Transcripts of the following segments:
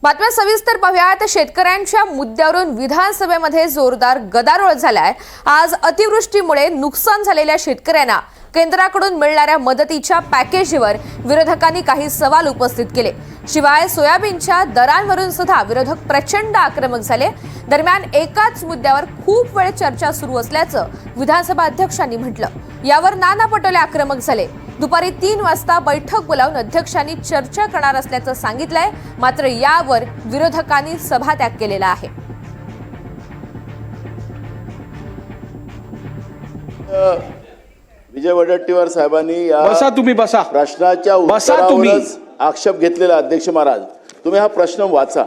बातम्या सविस्तर पाहूयात। शेतकऱ्यांच्या मुद्द्यावरून विधानसभेमध्ये जोरदार गदारोळ झालाय। आज अतिवृष्टीमुळे नुकसान झालेल्या शेतकऱ्यांना केंद्राकडून मिळणाऱ्या मदतीच्या पॅकेजवर विरोधकांनी काही सवाल उपस्थित केले। शिवाय सोयाबीनच्या दरांवरून सुद्धा विरोधक प्रचंड आक्रमक झाले। दरम्यान एकाच मुद्द्यावर खूप वेळ चर्चा सुरू असल्याचं विधानसभा अध्यक्षांनी म्हटलं। यावर नाना पटोले आक्रमक झाले। दुपारी 3 वाजता बैठक बोलावून अध्यक्षांनी चर्चा करणार असल्याचं सांगितलंय। मात्र यावर विरोधकांनी सभात्याग केलेला आहे। विजय वडेट्टीवार साहेबांनी या बसा प्रश्नाच्या उत्तरावरच आक्षेप घेतलेला। अध्यक्ष महाराज, तुम्ही हा प्रश्न वाचा,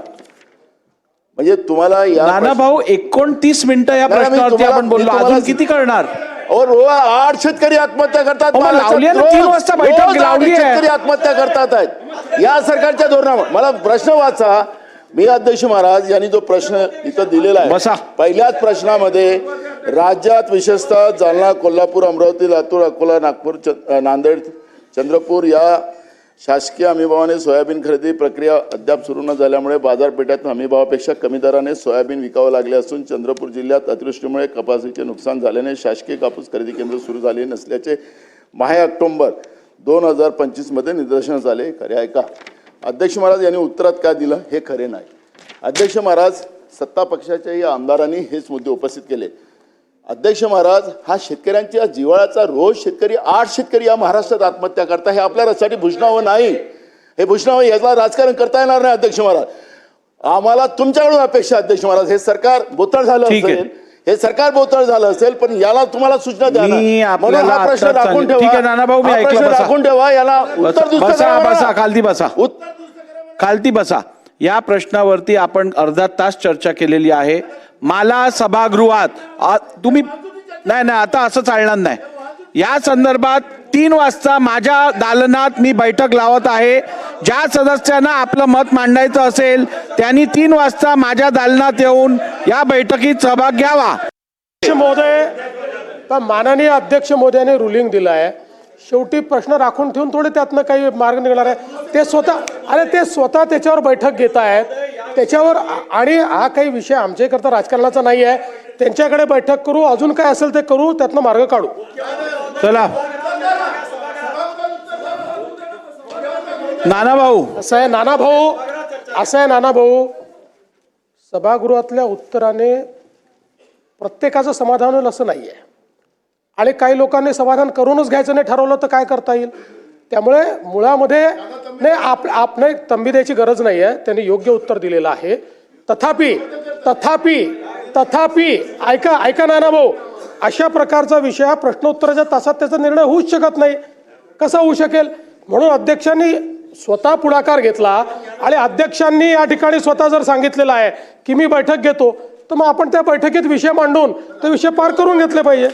म्हणजे तुम्हाला या नाना भाऊ 29 मिनिटं या प्रश्नावरती आपण बोललो, अजून किती करणार? और 8 शेतकरी आत्महत्या करतात। 3 वाजता बैठक लावली आहे, शेतकरी आत्महत्या करतात आहेत या सरकारच्या धोरणामुळे। मला प्रश्न वाचा। मी अध्यक्ष महाराज यांनी जो प्रश्न इथं दिलेला आहे, पहिल्याच प्रश्नामध्ये राज्यात विशेषतः जालना, कोल्हापूर, अमरावती, लातूर, अकोला, नागपूर, नांदेड, चंद्रपूर या शासकीय हमीभावाने सोयाबीन खरेदी प्रक्रिया अद्याप सुरू न झाल्यामुळे बाजारपेठेत हमीभावापेक्षा कमी दराने सोयाबीन विकावं लागले असून चंद्रपूर जिल्ह्यात अतिवृष्टीमुळे कपासीचे नुकसान झाल्याने शासकीय कापूस खरेदी केंद्र सुरू झाले नसल्याचे ऑक्टोबर 2025 मध्ये निदर्शनास आले। खरे आहे का? अध्यक्ष महाराज यांनी उत्तरात काय दिलं हे खरे नाही। अध्यक्ष महाराज, सत्ता पक्षाच्याही आमदारांनी हेच मुद्दे उपस्थित केले। अध्यक्ष महाराज, हा शेतकऱ्यांच्या जिव्हाळ्याचा रोज शेतकरी 8 शेतकरी या महाराष्ट्रात आत्महत्या करता, हे आपल्या रस्त्यासाठी भूषणावं नाही। हे भूषणावं याला राजकारण करता येणार नाही। अध्यक्ष महाराज, आम्हाला तुमच्याकडून अपेक्षा, अध्यक्ष महाराज, हे सरकार बोथळ झालं असेल, हे सरकार बोथळ झालं असेल, पण याला तुम्हाला सूचना द्या ना। म्हणून हा प्रश्न राखून ठेवा। ठीक आहे नाना भाऊ, मी ऐकलं। राखून ठेवा, याला उत्तर खालती बसा। या प्रश्नावरती आपण अर्धा तास चर्चा केलेली आहे। मला सभागृहात तुम्ही नाही आता असं चालणार नाही। या संदर्भात 3 वाजता माझ्या दालनात मी बैठक लावत आहे। ज्या सदस्यांना आपलं मत मांडायचं असेल त्यांनी 3 वाजता माझ्या दालनात येऊन या बैठकीत सहभाग घ्यावा। महोदय, माननीय अध्यक्ष महोदयाने रुलिंग दिलं आहे। शेवटी प्रश्न राखून ठेवून थोडे त्यातनं काही मार्ग निघणार आहे। ते स्वतः त्याच्यावर बैठक घेत आहेत त्याच्यावर, आणि हा काही विषय आमच्याकरता राजकारणाचा नाही आहे। त्यांच्याकडे बैठक करू, अजून काय असेल ते करू, त्यातनं मार्ग काढू। चला नाना भाऊ, असं आहे नाना भाऊ, सभागृहातल्या उत्तराने प्रत्येकाचं समाधान होईल असं नाही आहे, आणि काही लोकांनी समाधान करूनच घ्यायचं नाही ठरवलं तर काय करता येईल। त्यामुळे मुळामध्ये नाही तंबी द्यायची गरज नाही आहे। त्यांनी योग्य उत्तर दिलेलं आहे। तथापि ऐका नाना भाऊ, अशा प्रकारचा विषय प्रश्नोत्तराच्या तासात त्याचा निर्णय होऊच शकत नाही। कसा होऊ शकेल? म्हणून अध्यक्षांनी स्वतः पुढाकार घेतला, आणि अध्यक्षांनी या ठिकाणी स्वतः जर सांगितलेलं आहे की मी बैठक घेतो, तर मग आपण त्या बैठकीत विषय मांडून ते विषय पार करून घेतले पाहिजे।